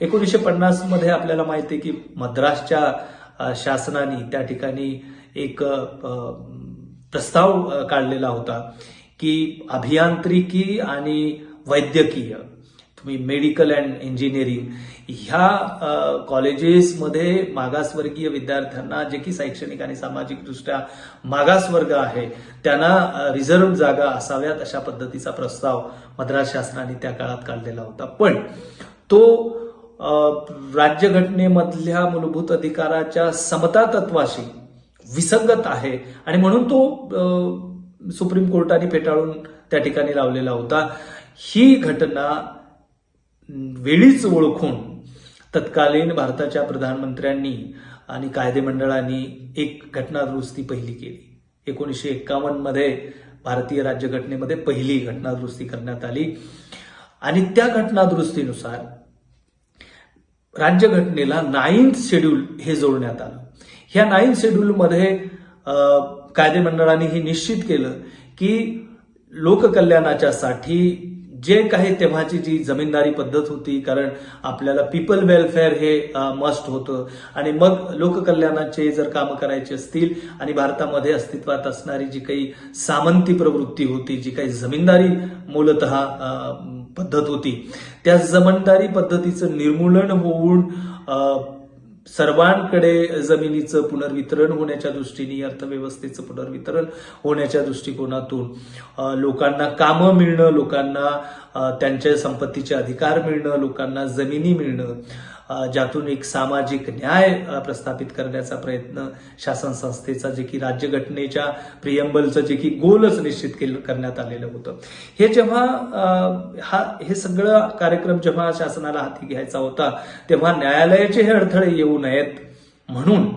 1950 मध्ये आपल्याला माहिती आहे की मद्रासच्या शासनाने त्या ठिकाणी एक प्रस्ताव काढलेला होता की अभियांत्रिकी आणि वैद्यकीय, तुम्ही मेडिकल अँड इंजिनिअरिंग ह्या कॉलेजेसमध्ये मागासवर्गीय विद्यार्थ्यांना, जे की शैक्षणिक आणि सामाजिकदृष्ट्या मागासवर्ग आहे, त्यांना रिझर्व्ह जागा असाव्यात अशा पद्धतीचा प्रस्ताव मद्रास शासनाने त्या काळात काढलेला होता. पण तो राज्यघटनेमधल्या मूलभूत अधिकाराच्या समता तत्वाशी विसंगत आहे आणि म्हणून तो सुप्रीम कोर्टाने फेटाळून त्या ठिकाणी लावलेला होता. ही घटना वेळीच ओळखून तत्कालीन भारताच्या प्रधानमंत्र्यांनी आणि कायदे मंडळांनी एक घटना दुरुस्ती पहिली केली. 1951 मध्ये भारतीय राज्यघटनेमध्ये पहिली घटना दुरुस्ती करण्यात आली आणि त्या घटना दुरुस्तीनुसार राज्यघटनेला 9th शेड्यूल हे जोडण्यात आलं. ह्या 9th शेड्यूलमध्ये कायदे मंडळाने हे निश्चित केलं की लोककल्याणाच्यासाठी जे काही तेव्हाची जी जमीनदारी पद्धत होती, कारण आपल्याला पीपल वेलफेअर हे मस्ट होतं आणि मग लोककल्याणाचे जर कामं करायचे असतील आणि भारतामध्ये अस्तित्वात असणारी जी काही सामंती प्रवृत्ती होती, जी काही जमीनदारी मूलतः पद्धत होती, त्या जमीनदारी पद्धतीचं निर्मूलन होऊन सर्वांकडे जमिनीचं पुनर्वितरण होण्याच्या दृष्टीने, अर्थव्यवस्थेचं पुनर्वितरण होण्याच्या दृष्टिकोनातून लोकांना कामं मिळणं, लोकांना त्यांच्या संपत्तीचे अधिकार मिळणं, लोकांना जमिनी मिळणं, ज्यातून एक सामाजिक न्याय प्रस्थापित करण्याचा प्रयत्न शासन संस्थेचा, जे की राज्यघटनेच्या प्रियम्बलचं जे की गोलच निश्चित करण्यात आलेलं होतं. हे जेव्हा हे सगळं कार्यक्रम जेव्हा शासनाला हाती घ्यायचा होता तेव्हा न्यायालयाचे हे अडथळे येऊ नयेत म्हणून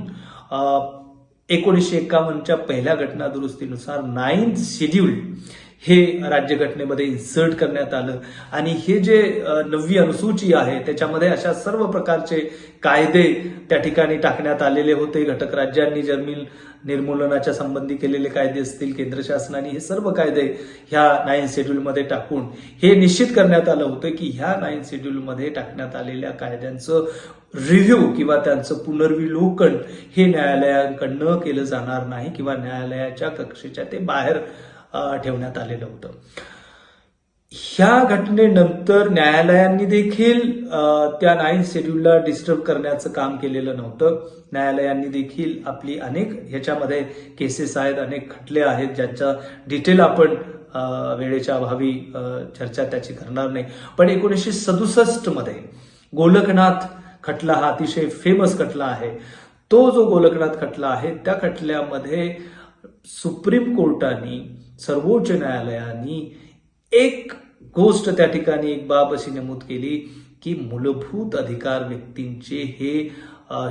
1951च्या पहिल्या घटना दुरुस्तीनुसार 9th शेड्यूल हे राज्यघटनेमध्ये इन्सर्ट करण्यात आलं आणि हे जे 9वी अनुसूची आहे त्याच्यामध्ये अशा सर्व प्रकारचे कायदे त्या ठिकाणी टाकण्यात आलेले होते. घटक राज्यांनी जमीन निर्मूलनाच्या संबंधी केलेले कायदे असतील, केंद्र शासनाने हे सर्व कायदे ह्या 9th शेड्यूलमध्ये टाकून हे निश्चित करण्यात आलं होतं की ह्या 9th शेड्यूलमध्ये टाकण्यात आलेल्या कायद्यांचं रिव्ह्यू किंवा त्यांचं पुनर्विलोकन हे न्यायालयांकडनं केलं जाणार नाही किंवा न्यायालयाच्या कक्षेच्या ते बाहेर ठेवण्यात आलेलं होतं. ह्या घटनेनंतर न्यायालयांनी देखील त्या 9th शेड्यूलला डिस्टर्ब करण्याचं काम केलेलं नव्हतं. न्यायालयांनी देखील आपली अनेक ह्याच्यामध्ये केसेस आहेत, अनेक खटले आहेत, ज्यांच्या डिटेल आपण वेळेच्या अभावी चर्चा त्याची करणार नाही. पण 1967 मध्ये गोलकनाथ खटला हा अतिशय फेमस खटला आहे. तो जो गोलकनाथ खटला आहे त्या खटल्यामध्ये सुप्रीम कोर्टाने, सर्वोच्च न्यायालयाने एक गोष्ट त्या ठिकाणी, एक बाब अशी नमूद केली की मूलभूत अधिकार व्यक्तींचे हे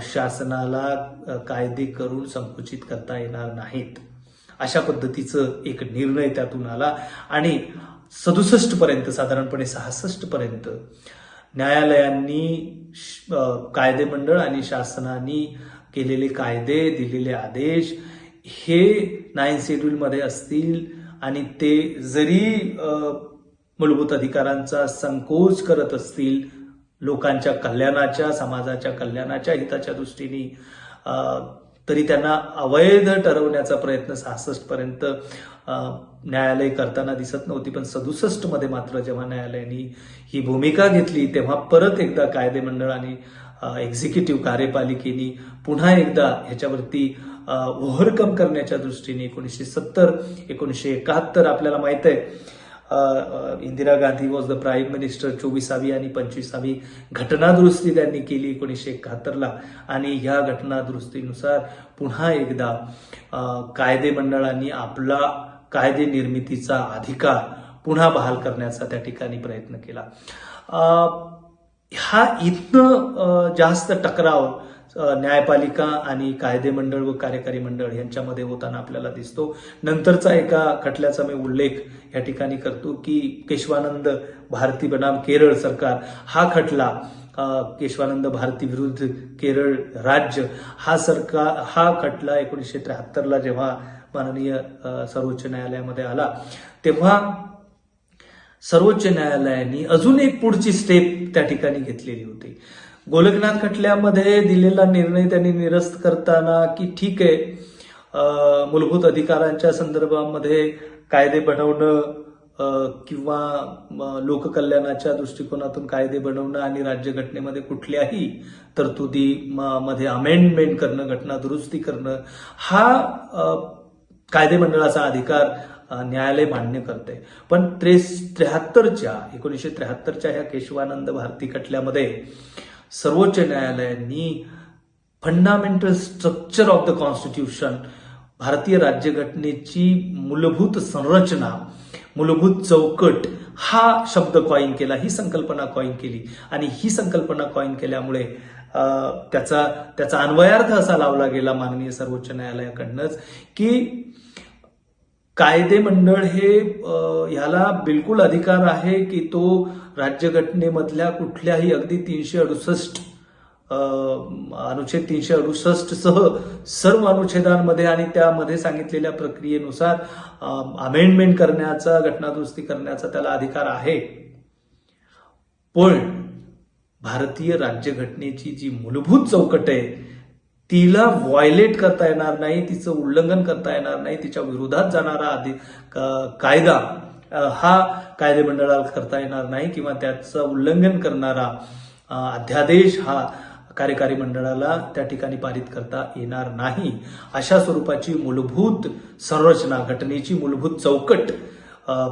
शासनाला कायदे करून संकुचित करता येणार नाहीत. अशा पद्धतीचं एक निर्णय त्यातून आला आणि 67 पर्यंत, साधारणपणे 66 पर्यंत न्यायालयांनी कायदेमंडळ आणि शासनाने केलेले कायदे, दिलेले आदेश हे 9th शेड्यूलमध्ये असतील आणि ते जरी मूलभूत अधिकारांचा संकोच करत असतील, लोकांच्या कल्याणाच्या, समाजाच्या कल्याणाच्या हिताच्या दृष्टीने, तरी त्यांना अवैध ठरवण्याचा प्रयत्न 66 पर्यंत न्यायालय करताना दिसत नव्हती. पण 67 मध्ये मात्र जेव्हा न्यायालयाने ही भूमिका घेतली तेव्हा परत एकदा कायदेमंडळ आणि एक्झिक्युटिव्ह कार्यपालिकेने पुन्हा एकदा ह्याच्यावरती ओव्हरकम करण्याच्या दृष्टीने 1970, 1971 आपल्याला माहित आहे Indira Gandhi was the prime minister, 24वी आणि 25वी घटनादुरुस्ती त्यांनी केली 1971ला. आणि ह्या घटनादुरुस्तीनुसार पुन्हा एकदा कायदेमंडळांनी आपला कायदे निर्मितीचा अधिकार पुन्हा बहाल करण्याचा त्या ठिकाणी प्रयत्न केला. हा इथनं जास्त टकराव न्यायपालिका आणि कायदेमंडळ व कार्यकारी मंडळ यांच्यामध्ये होताना आपल्याला दिसतो. नंतरचा एका खटल्याचा मी उल्लेख या ठिकाणी करतो की केशवानंद भारती बनाम केरळ सरकार हा खटला, केशवानंद भारती विरुद्ध केरळ राज्य हा खटला 1973ला जेव्हा माननीय सर्वोच्च न्यायालयामध्ये आला तेव्हा सर्वोच्च न्यायालयाने अजून एक पुढची स्टेप त्या ठिकाणी घेतलेली होती. गोलकनाथ खटल्यामध्ये दिलेला निर्णय त्यांनी निरस्त करताना की ठीक आहे, मूलभूत अधिकारांच्या संदर्भामध्ये कायदे बनवणं किंवा लोककल्याणाच्या दृष्टिकोनातून कायदे बनवणं आणि राज्यघटनेमध्ये कुठल्याही तरतुदी मध्ये अमेंडमेंट करणं, घटना दुरुस्ती करणं हा कायदेमंडळाचा अधिकार न्यायालय मान्य करते. पण 1973च्या ह्या केशवानंद भारती खटल्यामध्ये सर्वोच्च न्यायालयांनी fundamental structure of the constitution, भारतीय राज्यघटनेची मूलभूत संरचना, मूलभूत चौकट हा शब्द कॉइन केला, ही संकल्पना कॉइन केली. आणि ही संकल्पना कॉइन केल्यामुळे त्याचा अन्वयार्थ असा लावला गेला माननीय सर्वोच्च न्यायालयाकडनंच की कायदेमंडळ हे ह्याला बिलकुल अधिकार आहे की तो राज्यघटनेमधल्या कुठल्याही अगदी 368 अनुच्छेद 368 सह सर्व अनुच्छेदांमध्ये आणि त्यामध्ये सांगितलेल्या प्रक्रियेनुसार अमेंडमेंट करण्याचा, घटनादुरुस्ती करण्याचा त्याला अधिकार आहे. पण भारतीय राज्यघटनेची जी मूलभूत चौकट आहे तिला व्हायलेट करता येणार नाही, तिचं उल्लंघन करता येणार नाही, तिच्या विरोधात जाणारा कायदा हा कायदेमंडळाला करता येणार नाही किंवा त्याचं उल्लंघन करणारा अध्यादेश हा कार्यकारी मंडळाला त्या ठिकाणी पारित करता येणार नाही. अशा स्वरूपाची मूलभूत संरचना, घटनेची मूलभूत चौकट,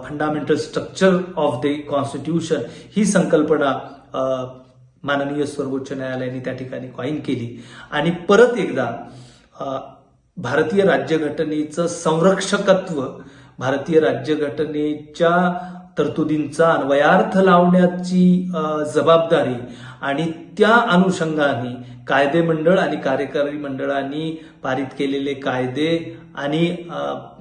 fundamental structure of the constitution ही संकल्पना माननीय सर्वोच्च न्यायालयाने त्या ठिकाणी कॉइन केली. आणि परत एकदा भारतीय राज्यघटनेचं संरक्षकत्व, भारतीय राज्यघटनेच्या तरतुदींचा अन्वयार्थ लावण्याची जबाबदारी आणि त्या अनुषंगाने कायदेमंडळ आणि कार्यकारी मंडळांनी पारित केलेले कायदे आणि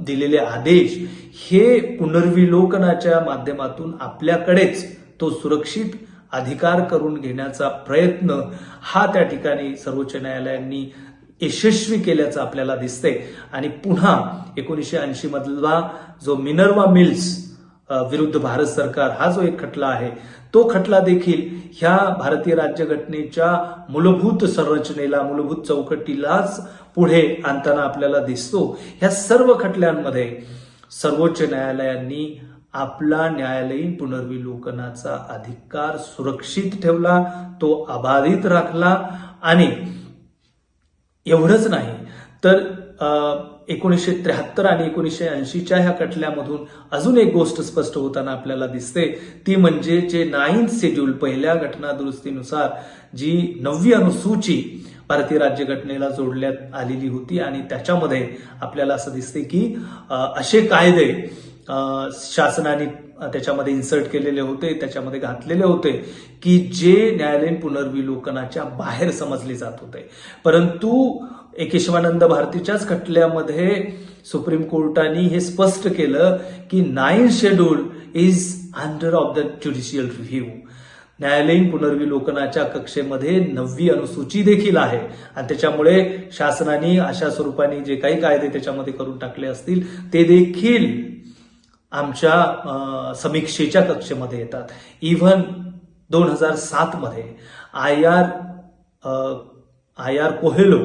दिलेले आदेश हे पुनर्विलोकनाच्या माध्यमातून आपल्याकडेच तो सुरक्षित अधिकार करून घेण्याचा प्रयत्न हा त्या ठिकाणी सर्वोच्च न्यायालयांनी यशस्वी केल्याचं आपल्याला दिसतंय. आणि पुन्हा 1980 मधला जो मिनर्वा मिल्स विरुद्ध भारत सरकार हा जो एक खटला आहे तो खटला देखील ह्या भारतीय राज्यघटनेच्या मूलभूत संरचनेला, मूलभूत चौकटीलाच पुढे आणताना आपल्याला दिसतो. ह्या सर्व खटल्यांमध्ये सर्वोच्च न्यायालयांनी आपला न्यायालयीन पुनर्विलोकनाचा अधिकार सुरक्षित ठेवला, तो अबाधित राखला. आणि एवढंच नाही तर 1973 आणि 1980च्या ह्या खटल्यामधून अजून एक गोष्ट स्पष्ट होताना आपल्याला दिसते, ती म्हणजे जे 9th शेड्यूल पहिल्या घटना दुरुस्तीनुसार जी 9वी अनुसूची भारतीय राज्यघटनेला जोडण्यात आलेली होती आणि त्याच्यामध्ये आपल्याला असं दिसते की असे कायदे शासनाने त्याच्यामध्ये इन्सर्ट केलेले होते, त्याच्यामध्ये घातलेले होते की जे न्यायालयीन पुनर्विलोकनाच्या बाहेर समजले जात होते. परंतु केशवानंद भारतीच्याच खटल्यामध्ये सुप्रीम कोर्टाने हे स्पष्ट केलं की 9th schedule is under of the judicial review. न्यायालयीन पुनर्विलोकनाच्या कक्षेमध्ये 9वी अनुसूची देखील आहे आणि त्याच्यामुळे शासनाने अशा स्वरूपाने जे काही कायदे त्याच्यामध्ये करून टाकले असतील ते देखील आमच्या समीक्षेच्या कक्षेमध्ये येतात. इव्हन 2007 मध्ये आय आर कोहेलो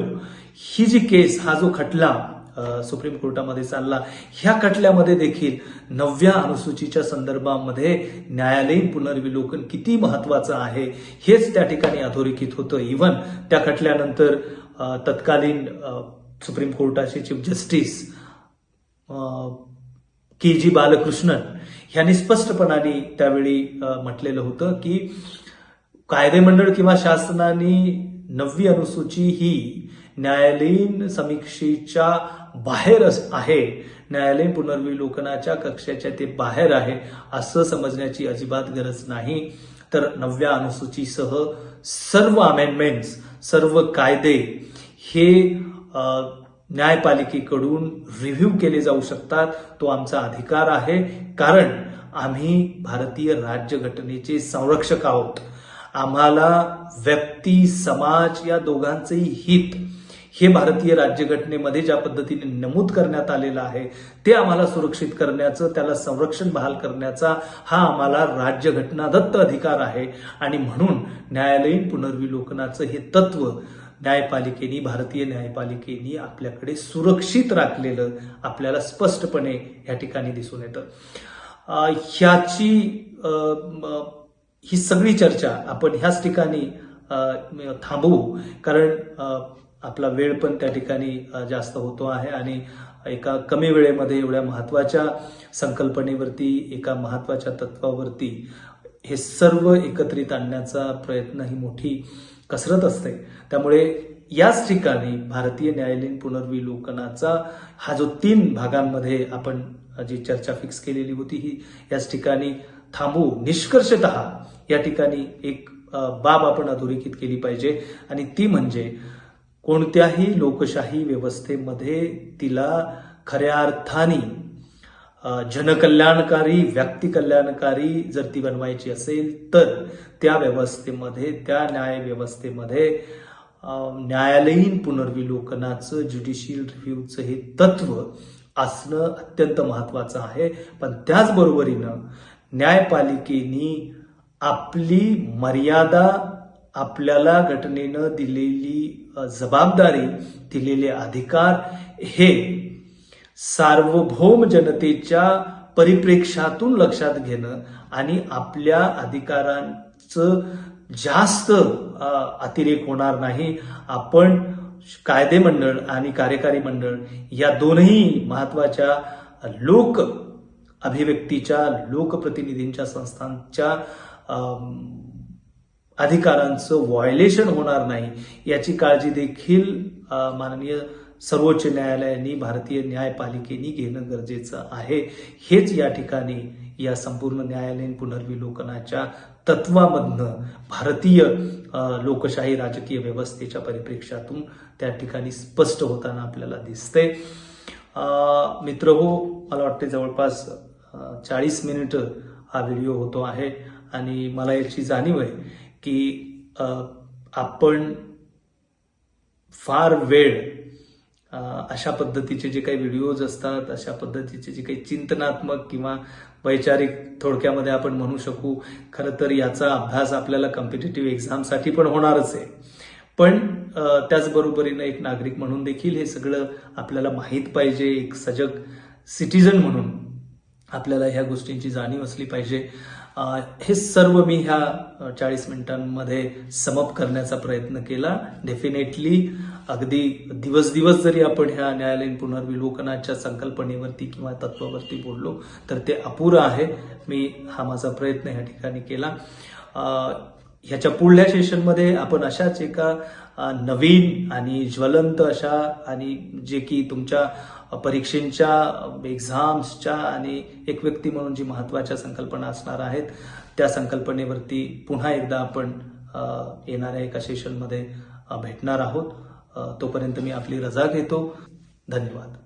ही जी केस, हा जो खटला सुप्रीम कोर्टामध्ये चालला, ह्या खटल्यामध्ये देखील 9व्या अनुसूचीच्या संदर्भामध्ये न्यायालयीन पुनर्विलोकन किती महत्वाचं आहे हेच त्या ठिकाणी अधोरेखित होतं. इव्हन त्या खटल्यानंतर तत्कालीन सुप्रीम कोर्टाचे चीफ जस्टिस के.जी. बालकृष्णन यांनी स्पष्टपणाने त्यावेळी म्हटलेलं होतं की कायदेमंडळ किंवा शासनाने 9वी अनुसूची ही न्यायालयीन समीक्षेच्या बाहेर आहे, न्यायालयीन पुनर्विलोकनाच्या कक्षाच्या ते बाहेर आहे असं समजण्याची अजिबात गरज नाही. तर 9व्या अनुसूचीसह सर्व अमेंडमेंट्स, सर्व कायदे हे न्यायपालिकेकडून रिव्ह्यू केले जाऊ शकतात. तो आमचा अधिकार आहे, कारण आम्ही भारतीय राज्यघटनेचे संरक्षक आहोत. आम्हाला व्यक्ती, समाज या दोघांचेही हित हे भारतीय राज्यघटनेमध्ये ज्या पद्धतीने नमूद करण्यात आलेलं आहे ते आम्हाला सुरक्षित करण्याचं, त्याला संरक्षण बहाल करण्याचा हा आम्हाला राज्यघटनादत्त अधिकार आहे. आणि म्हणून न्यायालयीन पुनर्विलोकनाचं हे तत्व न्यायपालिकेने, भारतीय न्यायपालिकेने आपल्याकडे सुरक्षित राखलेलं आपल्याला स्पष्टपणे या ठिकाणी दिसून येतं. ही सगळी चर्चा आपण ह्याच ठिकाणी थांबवू, कारण आपला वेळ पण त्या ठिकाणी जास्त होतो आहे आणि एका कमी वेळेमध्ये एवढ्या महत्वाच्या संकल्पनेवरती, एका महत्वाच्या तत्वावरती हे सर्व एकत्रित आणण्याचा प्रयत्न ही मोठी कसरत असते. त्यामुळे याच ठिकाणी भारतीय न्यायालयीन पुनर्विलोकनाचा हा जो 3 भागांमध्ये आपण जी चर्चा फिक्स केलेली होती ही याच ठिकाणी थांबू. निष्कर्षतः या ठिकाणी एक बाब आपण अधोरेखित केली पाहिजे आणि ती म्हणजे कोणत्याही लोकशाही व्यवस्थेमध्ये तिला खऱ्या अर्थाने जनकल्याणकारी, व्यक्ती कल्याणकारी जर ती बनवायची असेल तर त्या व्यवस्थेमध्ये, त्या न्याय व्यवस्थेमध्ये न्यायालयीन पुनर्विलोकनाचं, ज्युडिशियल रिव्ह्यूचं हे तत्व असणं अत्यंत महत्वाचं आहे. पण त्याचबरोबरीनं न्यायपालिकेनी आपली मर्यादा, आपल्याला घटनेनं दिलेली जबाबदारी, दिलेले अधिकार हे सार्वभौम जनतेच्या परिप्रेक्ष्यातून लक्षात घेणं आणि आपल्या अधिकारांचं जास्त अतिरेक होणार नाही. आपण कायदे मंडळ आणि कार्यकारी मंडळ या दोनही महत्वाच्या लोक अभिव्यक्तीच्या, लोकप्रतिनिधींच्या संस्थांच्या अधिकारांचं व्हायोलेशन होणार नाही याची काळजी देखील माननीय सर्वोच्च न्यायालयाने, भारतीय न्यायपालिकेने घेणं गरजेचं आहे. हेच या ठिकाणी या संपूर्ण न्यायालयीन पुनर्विलोकनाच्या तत्वामधनं भारतीय लोकशाही राजकीय व्यवस्थेच्या परिप्रेक्ष्यातून त्या ठिकाणी स्पष्ट होताना आपल्याला दिसते. मित्रहो, मला वाटते जवळपास 40 मिनिटं हा व्हिडिओ होतो आहे आणि मला याची जाणीव आहे की आपण फार वेळ अशा पद्धतीचे जे काही व्हिडिओज असतात, अशा पद्धतीचे जे काही चिंतनात्मक किंवा वैचारिक, थोडक्यामध्ये आपण म्हणू शकू, खरं तर याचा अभ्यास आपल्याला कॉम्पिटिटिव्ह एक्झामसाठी पण होणारच आहे. पण त्याचबरोबरीनं एक नागरिक म्हणून देखील हे सगळं आपल्याला माहीत पाहिजे. एक सजग सिटीजन म्हणून आपल्याला ह्या गोष्टींची जाणीव असली पाहिजे. हे सर्व मी ह्या 40 मिनिटांमध्ये समअप करण्याचा प्रयत्न केला. डेफिनेटली अगदी दिवस दिवस जरी आपण ह्या न्यायालयीन पुनर्विलोकनाच्या संकल्पनेवरती किंवा तत्वावरती बोललो तर ते अपुरं आहे. मी हा माझा प्रयत्न ह्या ठिकाणी केला. ह्याच्या पुढल्या सेशनमध्ये आपण अशाच एका नवीन आणि ज्वलंत अशा आणि जे की तुमच्या परीक्षेच्या एक्झाम्सच्या आणि एक व्यक्ती म्हणून जी महत्वाच्या संकल्पना असणार आहेत त्या संकल्पनेवरती पुन्हा एकदा आपण येणाऱ्या एका सेशनमध्ये भेटणार आहोत. तोपर्यंत मी आपली रजा घेतो. धन्यवाद.